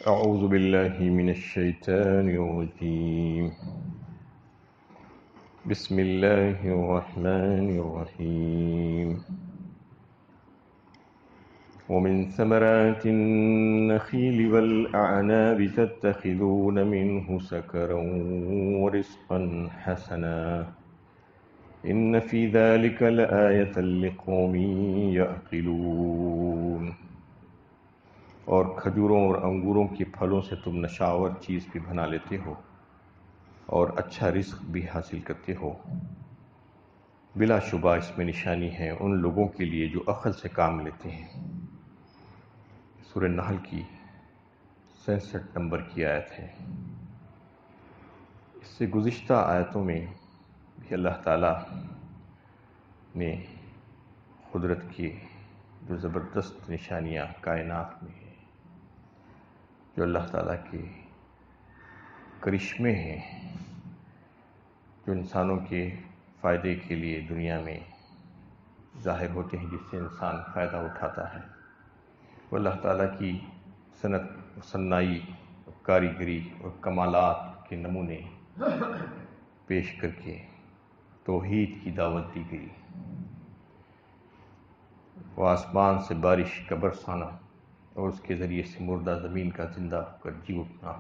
أعوذ بالله من الشيطان الرجيم. بسم الله الرحمن الرحيم. ومن ثمرات النخيل والأعناب تتخذون منه سكرا ورزقا حسنا إن في ذلك لآية لقوم يعقلون. اور کھجوروں اور انگوروں کے پھلوں سے تم نشاور چیز بھی بنا لیتے ہو اور اچھا رزق بھی حاصل کرتے ہو. بلا شبہ اس میں نشانی ہے ان لوگوں کے لیے جو عقل سے کام لیتے ہیں. سورہ نحل کی 66 نمبر کی آیت ہے. اس سے گزشتہ آیتوں میں بھی اللہ تعالیٰ نے قدرت کی جو زبردست نشانیاں کائنات میں ہیں، جو اللہ تعالیٰ کے کرشمے ہیں، جو انسانوں کے فائدے کے لیے دنیا میں ظاہر ہوتے ہیں، جس سے انسان فائدہ اٹھاتا ہے، وہ اللہ تعالیٰ کی صنعت، صنائی، کاریگری اور کمالات کے نمونے پیش کر کے توحید کی دعوت دی گئی. وہ آسمان سے بارش کا برسانا اور اس کے ذریعے سے مردہ زمین کا زندہ ہو کر جی اٹھنا،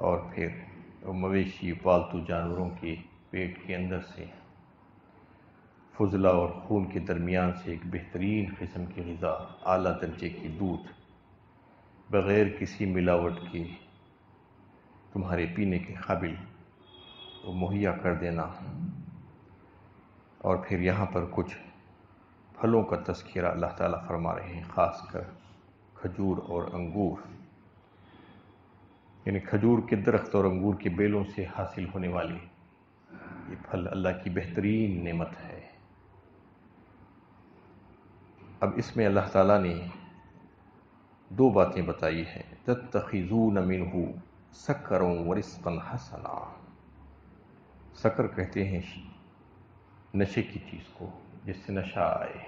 اور پھر مویشی پالتو جانوروں کے پیٹ کے اندر سے فضلہ اور خون کے درمیان سے ایک بہترین قسم کی غذا، اعلیٰ درجے کی دودھ، بغیر کسی ملاوٹ کے تمہارے پینے کے قابل وہ مہیا کر دینا. اور پھر یہاں پر کچھ پھلوں کا تذکرہ اللہ تعالیٰ فرما رہے ہیں، خاص کر کھجور اور انگور، یعنی کھجور کے درخت اور انگور کے بیلوں سے حاصل ہونے والی یہ پھل اللہ کی بہترین نعمت ہے. اب اس میں اللہ تعالیٰ نے دو باتیں بتائی ہیں. تتخذون منہ سکرا ورزقا حسنا. سکر کہتے ہیں نشے کی چیز کو جس سے نشہ آئے،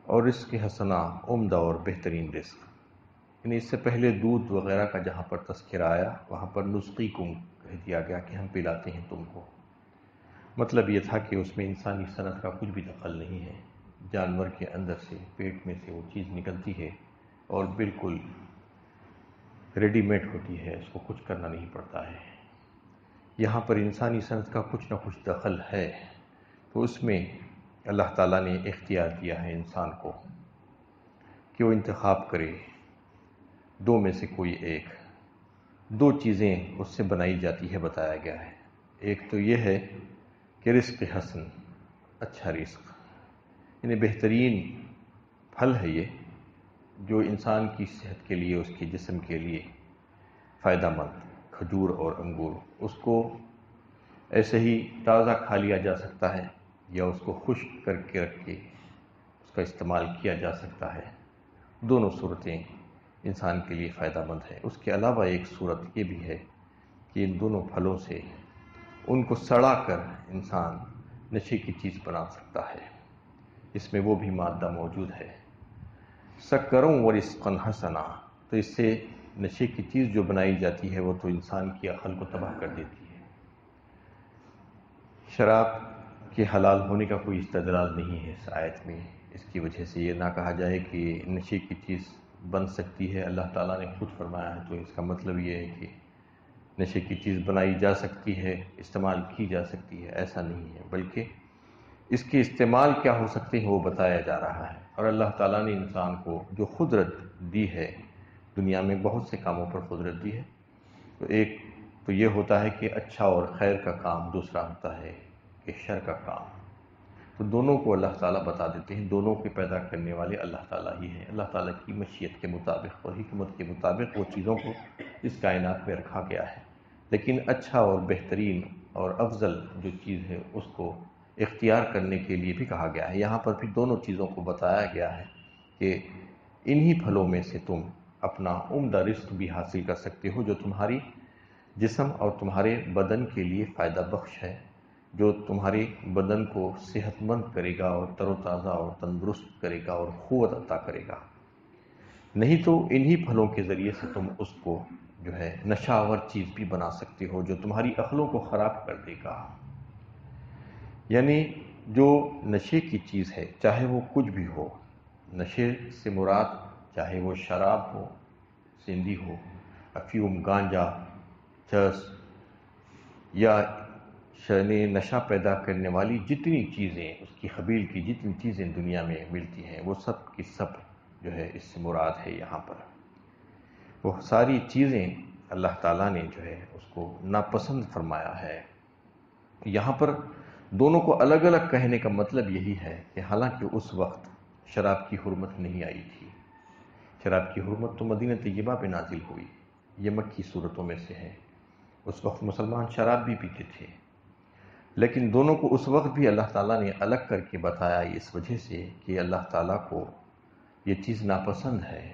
اور رزق حسنا عمدہ اور بہترین رزق. یعنی اس سے پہلے دودھ وغیرہ کا جہاں پر تذکرہ آیا وہاں پر نسقیکم کہہ دیا گیا کہ ہم پلاتے ہیں تم کو. مطلب یہ تھا کہ اس میں انسانی صنعت کا کچھ بھی دخل نہیں ہے. جانور کے اندر سے، پیٹ میں سے وہ چیز نکلتی ہے اور بالکل ریڈی میڈ ہوتی ہے، اس کو کچھ کرنا نہیں پڑتا ہے. یہاں پر انسانی صنعت کا کچھ نہ کچھ دخل ہے، تو اس میں اللہ تعالیٰ نے اختیار دیا ہے انسان کو کہ وہ انتخاب کرے دو میں سے کوئی ایک. دو چیزیں اس سے بنائی جاتی ہے، بتایا گیا ہے. ایک تو یہ ہے کہ رزق حسن، اچھا رزق، یعنی بہترین پھل ہے یہ، جو انسان کی صحت کے لیے، اس کے جسم کے لیے فائدہ مند. کھجور اور انگور، اس کو ایسے ہی تازہ کھا لیا جا سکتا ہے یا اس کو خشک کر کے رکھ کے اس کا استعمال کیا جا سکتا ہے. دونوں صورتیں انسان کے لیے فائدہ مند ہیں. اس کے علاوہ ایک صورت یہ بھی ہے کہ ان دونوں پھلوں سے ان کو سڑا کر انسان نشے کی چیز بنا سکتا ہے. اس میں وہ بھی مادہ موجود ہے. سکروں ورزقا حسنا، تو اس سے نشے کی چیز جو بنائی جاتی ہے وہ تو انسان کی عقل کو تباہ کر دیتی ہے. شراب کے حلال ہونے کا کوئی استدلال نہیں ہے اس آیت میں. اس کی وجہ سے یہ نہ کہا جائے کہ نشے کی چیز بن سکتی ہے. اللہ تعالیٰ نے خود فرمایا ہے، تو اس کا مطلب یہ ہے کہ نشے کی چیز بنائی جا سکتی ہے، استعمال کی جا سکتی ہے. ایسا نہیں ہے، بلکہ اس کے استعمال کیا ہو سکتے ہیں وہ بتایا جا رہا ہے. اور اللہ تعالیٰ نے انسان کو جو قدرت دی ہے، دنیا میں بہت سے کاموں پر قدرت دی ہے، تو ایک تو یہ ہوتا ہے کہ اچھا اور خیر کا کام، دوسرا ہوتا ہے کہ شر کا کام. تو دونوں کو اللہ تعالیٰ بتا دیتے ہیں. دونوں کے پیدا کرنے والے اللہ تعالیٰ ہی ہیں. اللہ تعالیٰ کی مشیت کے مطابق اور حکمت کے مطابق وہ چیزوں کو اس کائنات میں رکھا گیا ہے، لیکن اچھا اور بہترین اور افضل جو چیز ہے اس کو اختیار کرنے کے لیے بھی کہا گیا ہے. یہاں پر بھی دونوں چیزوں کو بتایا گیا ہے کہ انہی پھلوں میں سے تم اپنا عمدہ رزق بھی حاصل کر سکتے ہو، جو تمہاری جسم اور تمہارے بدن کے لیے فائدہ بخش ہے، جو تمہارے بدن کو صحت مند کرے گا اور تر و تازہ اور تندرست کرے گا اور قوت عطا کرے گا. نہیں تو انہی پھلوں کے ذریعے سے تم اس کو جو ہے نشاور چیز بھی بنا سکتے ہو جو تمہاری عقلوں کو خراب کر دے گا۔ یعنی جو نشے کی چیز ہے چاہے وہ کچھ بھی ہو، نشے سے مراد چاہے وہ شراب ہو، سندھی ہو، افیون، گانجا، چرس یا نشہ پیدا کرنے والی جتنی چیزیں، اس کی قبیل کی جتنی چیزیں دنیا میں ملتی ہیں وہ سب کی سب جو ہے اس سے مراد ہے۔ یہاں پر وہ ساری چیزیں اللہ تعالیٰ نے جو ہے اس کو ناپسند فرمایا ہے۔ یہاں پر دونوں کو الگ الگ کہنے کا مطلب یہی ہے کہ حالانکہ اس وقت شراب کی حرمت نہیں آئی تھی، شراب کی حرمت تو مدینہ طیبہ پہ نازل ہوئی، یہ مکی صورتوں میں سے ہے۔ اس وقت مسلمان شراب بھی پیتے تھے، لیکن دونوں کو اس وقت بھی اللہ تعالیٰ نے الگ کر کے بتایا اس وجہ سے کہ اللہ تعالیٰ کو یہ چیز ناپسند ہے،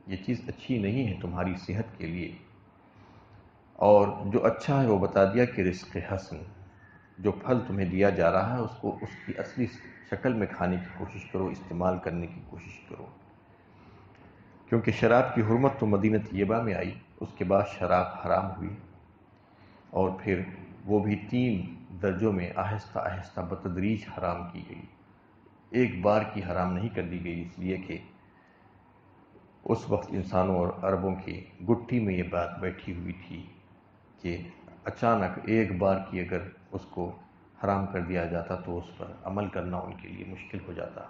یہ چیز اچھی نہیں ہے تمہاری صحت کے لیے۔ اور جو اچھا ہے وہ بتا دیا کہ رزق حسن، جو پھل تمہیں دیا جا رہا ہے اس کو اس کی اصلی شکل میں کھانے کی کوشش کرو، استعمال کرنے کی کوشش کرو، کیونکہ شراب کی حرمت تو مدینہ طیبہ میں آئی، اس کے بعد شراب حرام ہوئی، اور پھر وہ بھی 3 درجوں میں آہستہ آہستہ بتدریج حرام کی گئی، ایک بار کی حرام نہیں کر دی گئی، اس لیے کہ اس وقت انسانوں اور عربوں کی گٹھی میں یہ بات بیٹھی ہوئی تھی کہ اچانک ایک بار کی اگر اس کو حرام کر دیا جاتا تو اس پر عمل کرنا ان کے لیے مشکل ہو جاتا،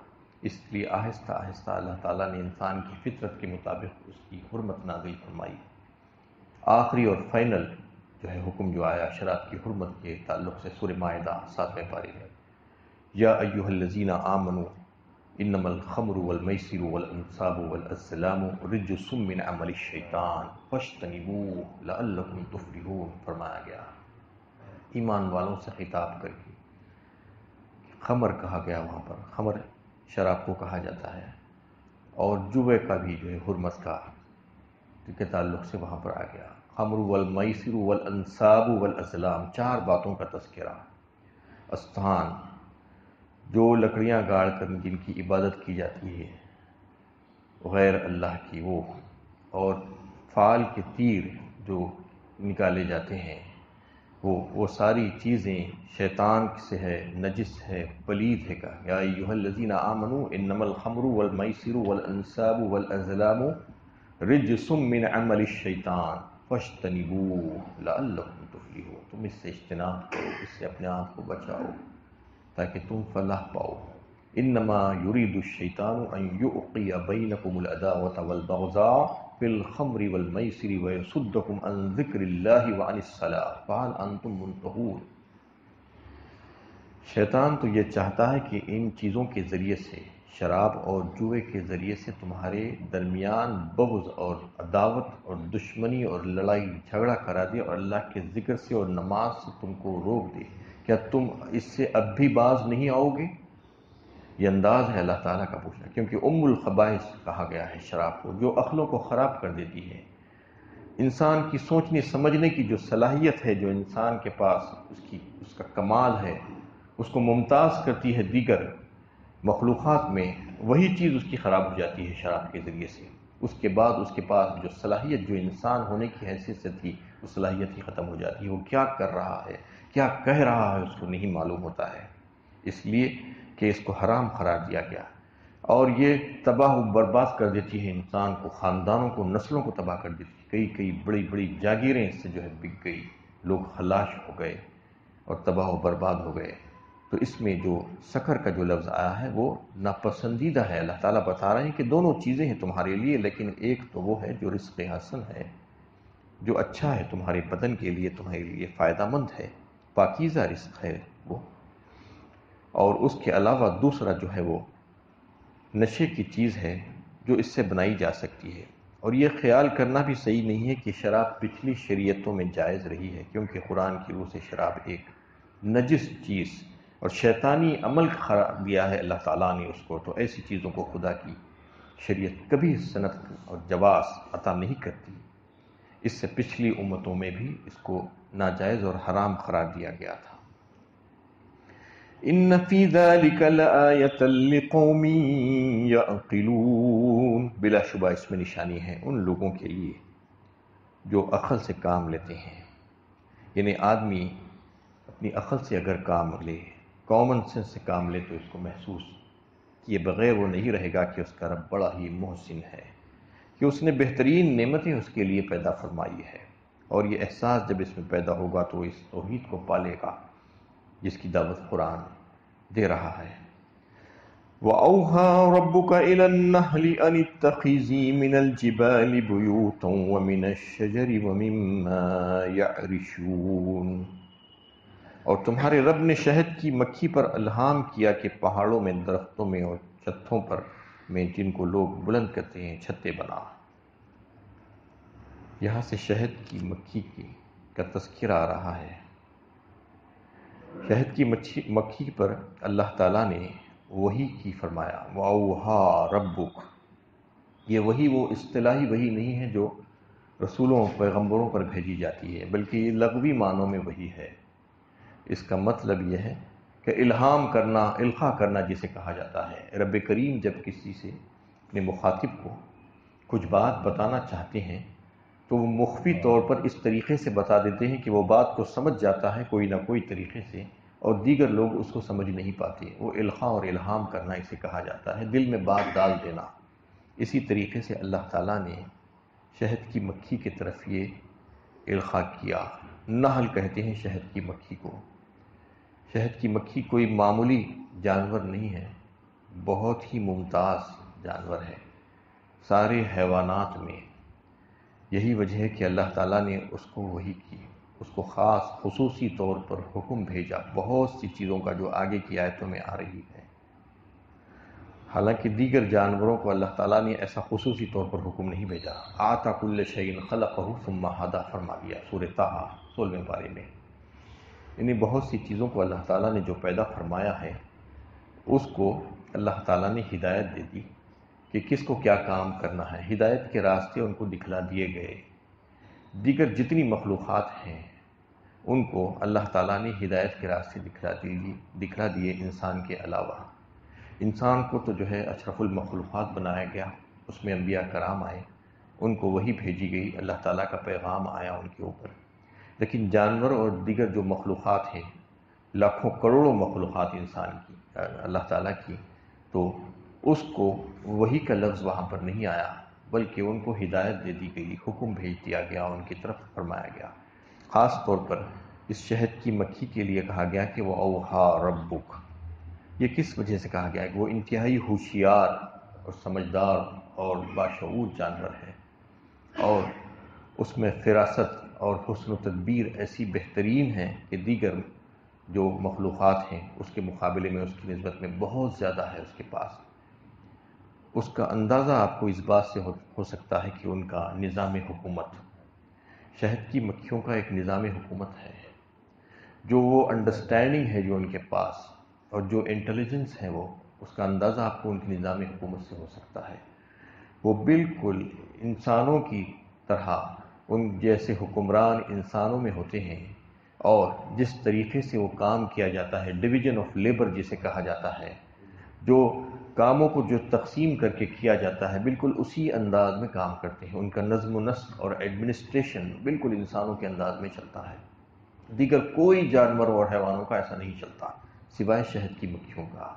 اس لیے آہستہ آہستہ اللہ تعالیٰ نے انسان کی فطرت کے مطابق اس کی حرمت نازل فرمائی۔ آخری اور فائنل جو ہے حکم جو آیا شراب کی حرمت کے تعلق سے سورہ مائدہ 7ویں پارے میں، یا ایھا الذین آمنوا انما الخمر والمیسر والانصاب والازلام رجس من عمل الشیطان فاجتنبوہ لعلکم تفلحون فرمایا گیا، ایمان والوں سے خطاب کر کے خمر کہا گیا، وہاں پر خمر شراب کو کہا جاتا ہے، اور جوے کا بھی جو ہے حرمت کا کے تعلق سے وہاں پر آ گیا، خمر والمیسر والانصاب والازلام، 4 باتوں کا تذکرہ۔ استھان جو لکڑیاں گاڑ کر جن کی عبادت کی جاتی ہے غیر اللہ کی وہ، اور فال کے تیر جو نکالے جاتے ہیں وہ ساری چیزیں شیطان سے ہے، نجس ہے، پلید ہے۔ کا یا ایھا الذین آمنوا انما الخمر والمیسر والانصاب والازلام رجس من عمل الشیطان فاجتنبوہ لعلکم تفلحون، تم اس سے اجتناب کرو، اس سے اپنے آپ کو بچاؤ تاکہ تم فلاح پاؤ۔ انما یرید الشیطان ان یوقع بینکم العداوۃ والبغضاء فی الخمر والمیسر ویصدکم عن ذکر اللہ وعن الصلاۃ فہل انتم منتہون۔ شیطان تو یہ چاہتا ہے کہ ان چیزوں کے ذریعے سے، شراب اور جوئے کے ذریعے سے تمہارے درمیان بغض اور عداوت اور دشمنی اور لڑائی جھگڑا کرا دے، اور اللہ کے ذکر سے اور نماز سے تم کو روک دے۔ کیا تم اس سے اب بھی باز نہیں آؤ گے؟ یہ انداز ہے اللہ تعالیٰ کا پوچھنا، کیونکہ ام الخبائث کہا گیا ہے شراب کو، جو عقلوں کو خراب کر دیتی ہے، انسان کی سوچنے سمجھنے کی جو صلاحیت ہے جو انسان کے پاس اس کا کمال ہے، اس کو ممتاز کرتی ہے دیگر مخلوقات میں، وہی چیز اس کی خراب ہو جاتی ہے شراب کے ذریعے سے۔ اس کے بعد اس کے پاس جو صلاحیت جو انسان ہونے کی حیثیت سے تھی وہ صلاحیت ہی ختم ہو جاتی ہے، وہ کیا کر رہا ہے، کیا کہہ رہا ہے، اس کو نہیں معلوم ہوتا ہے، اس لیے کہ اس کو حرام قرار دیا گیا، اور یہ تباہ و برباد کر دیتی ہے انسان کو، خاندانوں کو، نسلوں کو تباہ کر دیتی ہے۔ کئی بڑی بڑی جاگیریں اس سے جو ہے بک گئی، لوگ خلاش ہو گئے اور تباہ و برباد ہو گئے۔ تو اس میں جو سکر کا جو لفظ آیا ہے وہ ناپسندیدہ ہے۔ اللہ تعالیٰ بتا رہے ہیں کہ دونوں چیزیں ہیں تمہارے لیے، لیکن ایک تو وہ ہے جو رزق حسن ہے، جو اچھا ہے تمہارے بدن کے لیے، تمہارے لیے فائدہ مند ہے، پاکیزہ رزق ہے وہ، اور اس کے علاوہ دوسرا جو ہے وہ نشے کی چیز ہے جو اس سے بنائی جا سکتی ہے۔ اور یہ خیال کرنا بھی صحیح نہیں ہے کہ شراب پچھلی شریعتوں میں جائز رہی ہے، کیونکہ قرآن کی روح سے شراب ایک نجس چیز اور شیطانی عمل قرار دیا ہے اللہ تعالیٰ نے اس کو، تو ایسی چیزوں کو خدا کی شریعت کبھی صنعت اور جواز عطا نہیں کرتی۔ اس سے پچھلی امتوں میں بھی اس کو ناجائز اور حرام قرار دیا گیا تھا۔ ان فی ذلک لآیۃ لقوم یعقلون، بلا شبہ اس میں نشانی ہے ان لوگوں کے لیے جو عقل سے کام لیتے ہیں. یعنی آدمی اپنی عقل سے اگر کام لے، کامن سینس سے کام لے، تو اس کو محسوس کیے بغیر وہ نہیں رہے گا کہ اس کا رب بڑا ہی محسن ہے، کہ اس نے بہترین نعمتیں اس کے لیے پیدا فرمائی ہے. اور یہ احساس جب اس میں پیدا ہوگا تو اس توحید کو پالے گا جس کی دعوت قرآن دے رہا ہے. وَأَوْحَىٰ رَبُّكَ إِلَى النَّحْلِ أَنِ اتَّخِذِي مِنَ الْجِبَالِ بُيُوتًا وَمِنَ الشَّجَرِ وَمِمَّا يَعْرِشُونَ. اور تمہارے رب نے شہد کی مکھی پر الہام کیا کہ پہاڑوں میں، درختوں میں اور چھتوں پر میں جن کو لوگ بلند کرتے ہیں چھتے بنا. یہاں سے شہد کی مکھی کا تذکرہ آ رہا ہے. شہد کی مکھی پر اللہ تعالیٰ نے وحی کی فرمایا. وَأَوْحَىٰ رَبُّكَ. یہ وحی وہ اصطلاحی وحی نہیں ہے جو رسولوں پیغمبروں پر بھیجی جاتی ہے، بلکہ یہ لغوی معنوں میں وحی ہے. اس کا مطلب یہ ہے کہ الہام کرنا، القاء کرنا جسے کہا جاتا ہے. رب کریم جب کسی سے اپنے مخاطب کو کچھ بات بتانا چاہتے ہیں تو وہ مخفی طور پر اس طریقے سے بتا دیتے ہیں کہ وہ بات کو سمجھ جاتا ہے کوئی نہ کوئی طریقے سے، اور دیگر لوگ اس کو سمجھ نہیں پاتے. وہ القاء اور الہام کرنا اسے کہا جاتا ہے، دل میں بات ڈال دینا. اسی طریقے سے اللہ تعالیٰ نے شہد کی مکھی کی طرف یہ القاء کیا. نحل کہتے ہیں شہد کی مکھی کو. شہد کی مکھی کوئی معمولی جانور نہیں ہے، بہت ہی ممتاز جانور ہے سارے حیوانات میں. یہی وجہ ہے کہ اللہ تعالیٰ نے اس کو وحی کی، اس کو خصوصی طور پر حکم بھیجا بہت سی چیزوں کا جو آگے کی آیتوں میں آ رہی ہے. حالانکہ دیگر جانوروں کو اللہ تعالیٰ نے ایسا خصوصی طور پر حکم نہیں بھیجا. آتا کل شیء خلقہ ثم ہدی فرما دیا سورہ طٰہٰ 16ویں پارے میں. یعنی بہت سی چیزوں کو اللہ تعالیٰ نے جو پیدا فرمایا ہے اس کو اللہ تعالیٰ نے ہدایت دے دی کہ کس کو کیا کام کرنا ہے. ہدایت کے راستے ان کو دکھلا دیے گئے. دیگر جتنی مخلوقات ہیں ان کو اللہ تعالیٰ نے ہدایت کے راستے دکھلا دیے انسان کے علاوہ. انسان کو تو جو ہے اشرف المخلوقات بنایا گیا، اس میں انبیاء کرام آئے، ان کو وحی بھیجی گئی، اللہ تعالیٰ کا پیغام آیا ان کے اوپر. لیکن جانور اور دیگر جو مخلوقات ہیں، لاکھوں کروڑوں مخلوقات انسان کی، اللہ تعالیٰ کی، تو اس کو وحی کا لفظ وہاں پر نہیں آیا، بلکہ ان کو ہدایت دے دی گئی، حکم بھیج دیا گیا، ان کی طرف فرمایا گیا. خاص طور پر اس شہد کی مکھی کے لیے کہا گیا کہ وہ اوحا ربک. یہ کس وجہ سے کہا گیا ہے کہ وہ انتہائی ہوشیار اور سمجھدار اور باشعور جانور ہے، اور اس میں فراست اور حسن و تدبیر ایسی بہترین ہے کہ دیگر جو مخلوقات ہیں اس کے مقابلے میں، اس کی نسبت میں بہت زیادہ ہے اس کے پاس. اس کا اندازہ آپ کو اس بات سے ہو سکتا ہے کہ ان کا نظام حکومت، شہد کی مکھیوں کا ایک نظام حکومت ہے، جو وہ انڈرسٹینڈنگ ہے جو ان کے پاس اور جو انٹیلیجنس ہے، وہ اس کا اندازہ آپ کو ان کی نظام حکومت سے ہو سکتا ہے. وہ بالکل انسانوں کی طرح ان جیسے حکمران انسانوں میں ہوتے ہیں، اور جس طریقے سے وہ کام کیا جاتا ہے، ڈویژن آف لیبر جسے کہا جاتا ہے، جو کاموں کو جو تقسیم کر کے کیا جاتا ہے بالکل اسی انداز میں کام کرتے ہیں. ان کا نظم و نسق اور ایڈمنسٹریشن بالکل انسانوں کے انداز میں چلتا ہے. دیگر کوئی جانور اور حیوانوں کا ایسا نہیں چلتا سوائے شہد کی مکھیوں کا،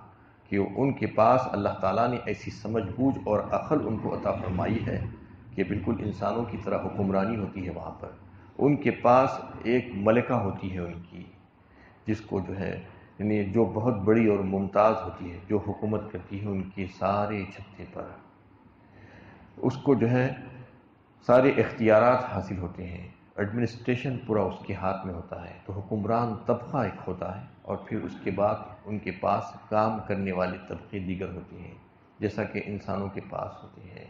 کہ ان کے پاس اللہ تعالیٰ نے ایسی سمجھ بوجھ اور عقل ان کو عطا فرمائی ہے کہ بالکل انسانوں کی طرح حکمرانی ہوتی ہے وہاں پر. ان کے پاس ایک ملکہ ہوتی ہے ان کی، جس کو جو ہے یعنی جو بہت بڑی اور ممتاز ہوتی ہے، جو حکومت کرتی ہے ان کے سارے چھتے پر. اس کو جو ہے سارے اختیارات حاصل ہوتے ہیں، ایڈمنسٹریشن پورا اس کے ہاتھ میں ہوتا ہے. تو حکمران طبقہ ایک ہوتا ہے، اور پھر اس کے بعد ان کے پاس کام کرنے والے طبقے دیگر ہوتے ہیں جیسا کہ انسانوں کے پاس ہوتے ہیں،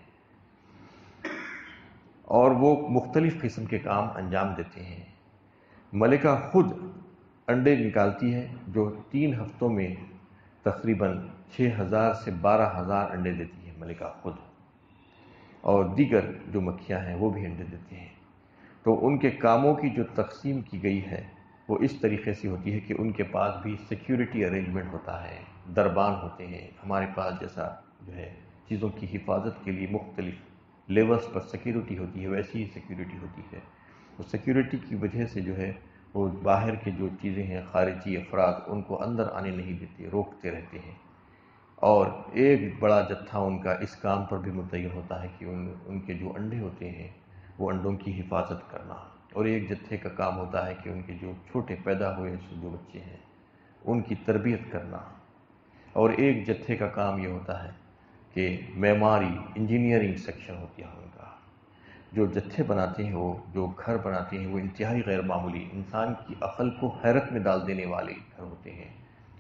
اور وہ مختلف قسم کے کام انجام دیتے ہیں. ملکہ خود انڈے نکالتی ہے جو 3 ہفتوں میں تقریباً 6000 سے 12000 انڈے دیتی ہے ملکہ خود، اور دیگر جو مکھیاں ہیں وہ بھی انڈے دیتے ہیں. تو ان کے کاموں کی جو تقسیم کی گئی ہے وہ اس طریقے سے ہوتی ہے کہ ان کے پاس بھی سیکیورٹی ارینجمنٹ ہوتا ہے، دربان ہوتے ہیں. ہمارے پاس جیسا جو ہے چیزوں کی حفاظت کے لیے مختلف لیولز پر سیکیورٹی ہوتی ہے، ویسی ہی سیکیورٹی ہوتی ہے۔ تو سیکیورٹی کی وجہ سے جو ہے وہ باہر کے جو چیزیں ہیں، خارجی افراد، ان کو اندر آنے نہیں دیتے، روکتے رہتے ہیں۔ اور ایک بڑا جتھا ان کا اس کام پر بھی متعین ہوتا ہے کہ ان کے جو انڈے ہوتے ہیں وہ انڈوں کی حفاظت کرنا، اور ایک جتھے کا کام ہوتا ہے کہ ان کے جو چھوٹے پیدا ہوئے جو بچے ہیں ان کی تربیت کرنا، اور ایک جتھے کا کام یہ ہوتا ہے کہ معماری انجینئرنگ سیکشن ہوتی ہے ان کا۔ جو جتھے بناتے ہیں، وہ جو گھر بناتے ہیں، وہ انتہائی غیر معمولی، انسان کی عقل کو حیرت میں ڈال دینے والے گھر ہوتے ہیں۔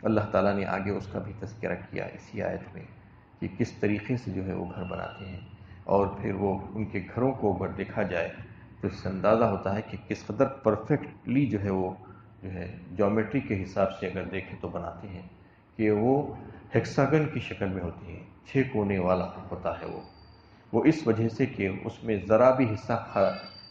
اللہ تعالیٰ نے آگے اس کا بھی تذکرہ کیا اسی آیت میں کہ کس طریقے سے جو ہے وہ گھر بناتے ہیں، اور پھر وہ ان کے گھروں کو اگر دیکھا جائے تو اس سے اندازہ ہوتا ہے کہ کس قدر پرفیکٹلی جو ہے وہ جو ہے جیومیٹری کے حساب سے اگر دیکھیں تو بناتے ہیں کہ وہ ہیکساگن کی شکل میں ہوتی ہے، 6 کونے والا ہوتا ہے وہ اس وجہ سے کہ اس میں ذرا بھی حصہ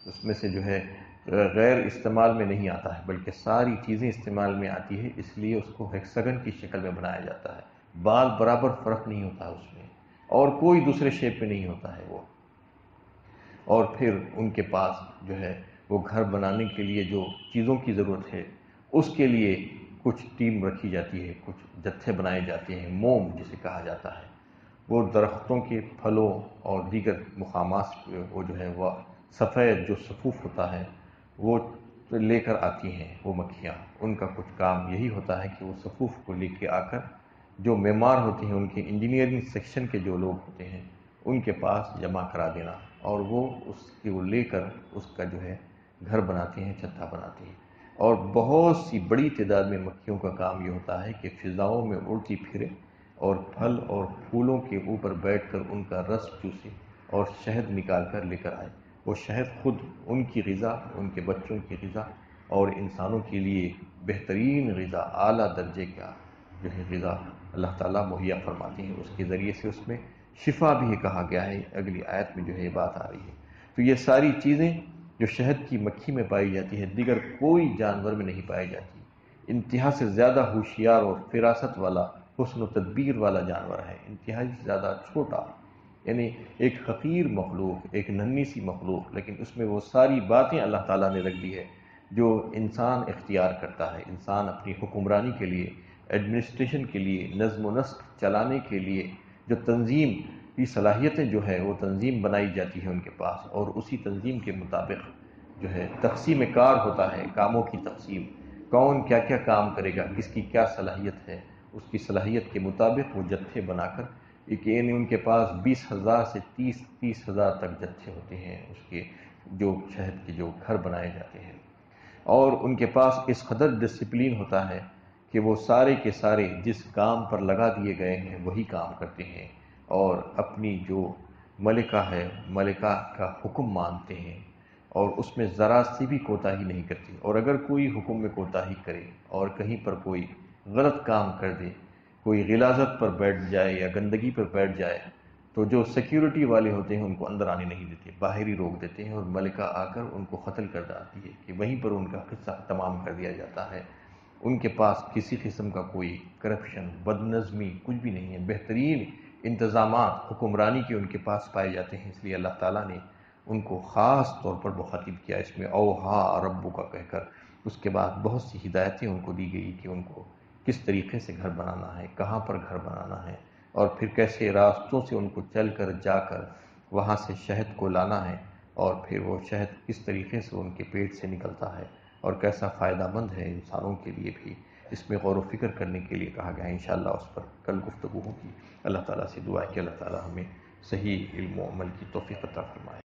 اس میں سے جو ہے غیر استعمال میں نہیں آتا ہے، بلکہ ساری چیزیں استعمال میں آتی ہے، اس لیے اس کو ہیکساگن کی شکل میں بنایا جاتا ہے۔ بال برابر فرق نہیں ہوتا ہے اس میں، اور کوئی دوسرے شیپ میں نہیں ہوتا ہے وہ۔ اور پھر ان کے پاس جو ہے وہ گھر بنانے کے لیے جو چیزوں کی ضرورت ہے اس کے لیے کچھ ٹیم رکھی جاتی ہے، کچھ جتھے بنائے جاتے ہیں، موم جسے کہا جاتا ہے۔ وہ درختوں کے پھلوں اور دیگر مقامات وہ جو ہے وہ سفید جو صفوف ہوتا ہے وہ لے کر آتی ہیں وہ مکھیاں۔ ان کا کچھ کام یہی ہوتا ہے کہ وہ صفوف کو لے کے آ کر جو معمار ہوتے ہیں، ان کے انجینئرنگ سیکشن کے جو لوگ ہوتے ہیں ان کے پاس جمع کرا دینا، اور وہ اس کو لے کر اس کا جو ہے گھر بناتے ہیں، چھتہ بناتے ہیں۔ اور بہت سی بڑی تعداد میں مکھیوں کا کام یہ ہوتا ہے کہ فضاؤں میں اڑتی پھرے اور پھل اور پھولوں کے اوپر بیٹھ کر ان کا رس چوسے اور شہد نکال کر لے کر آئے۔ وہ شہد خود ان کی غذا، ان کے بچوں کی غذا اور انسانوں کے لیے بہترین غذا، اعلیٰ درجے کا جو ہے غذا اللہ تعالیٰ مہیا فرماتے ہیں۔ اس کے ذریعے سے اس میں شفا بھی کہا گیا ہے، اگلی آیت میں جو ہے یہ بات آ رہی ہے۔ تو یہ ساری چیزیں جو شہد کی مکھی میں پائی جاتی ہے دیگر کوئی جانور میں نہیں پائی جاتی۔ انتہا سے زیادہ ہوشیار اور فراست والا، حسن و تدبیر والا جانور ہے، انتہائی زیادہ چھوٹا، یعنی ایک حقیر مخلوق، ایک ننھی سی مخلوق، لیکن اس میں وہ ساری باتیں اللہ تعالیٰ نے رکھ دی ہے جو انسان اختیار کرتا ہے۔ انسان اپنی حکمرانی کے لیے، ایڈمنسٹریشن کے لیے، نظم و نسق چلانے کے لیے جو تنظیم کی صلاحیتیں جو ہے وہ تنظیم بنائی جاتی ہے ان کے پاس، اور اسی تنظیم کے مطابق جو ہے تقسیم کار ہوتا ہے، کاموں کی تقسیم، کون کیا کیا کام کرے گا، کس کی کیا صلاحیت ہے، اس کی صلاحیت کے مطابق وہ جتھے بنا کر یعنی ان کے پاس 20,000 سے 30,000 تک جتھے ہوتے ہیں اس کے جو شہد کے جو گھر بنائے جاتے ہیں۔ اور ان کے پاس اس قدر ڈسپلین ہوتا ہے کہ وہ سارے کے سارے جس کام پر لگا دیے گئے ہیں وہی کام کرتے ہیں، اور اپنی جو ملکہ ہے، ملکہ کا حکم مانتے ہیں، اور اس میں ذرا سی بھی کوتاہی نہیں کرتی۔ اور اگر کوئی حکم میں کوتاہی کرے اور کہیں پر کوئی غلط کام کر دے، کوئی غلاظت پر بیٹھ جائے یا گندگی پر بیٹھ جائے، تو جو سیکیورٹی والے ہوتے ہیں ان کو اندر آنے نہیں دیتے، باہر ہی روک دیتے ہیں، اور ملکہ آ کر ان کو قتل کر جاتی ہے کہ وہیں پر ان کا قصہ تمام کر دیا جاتا ہے۔ ان کے پاس کسی قسم کا کوئی کرپشن، بد نظمی کچھ بھی نہیں ہے، بہترین انتظامات حکمرانی کے ان کے پاس پائے جاتے ہیں۔ اس لیے اللہ تعالیٰ نے ان کو خاص طور پر مخاطب کیا اس میں، اوہا ربو کا کہہ کر۔ اس کے بعد بہت سی ہدایتیں ان کو دی گئی کہ ان کو کس طریقے سے گھر بنانا ہے، کہاں پر گھر بنانا ہے، اور پھر کیسے راستوں سے ان کو چل کر جا کر وہاں سے شہد کو لانا ہے، اور پھر وہ شہد کس طریقے سے ان کے پیٹ سے نکلتا ہے اور کیسا فائدہ مند ہے انسانوں کے لیے بھی، اس میں غور و فکر کرنے کے لیے کہا گیا ہے۔ انشاءاللہ اس پر کل گفتگو ہوگی۔ اللہ تعالیٰ سے دعا ہے کہ اللہ تعالیٰ ہمیں صحیح علم و عمل کی توفیق عطا فرمائے۔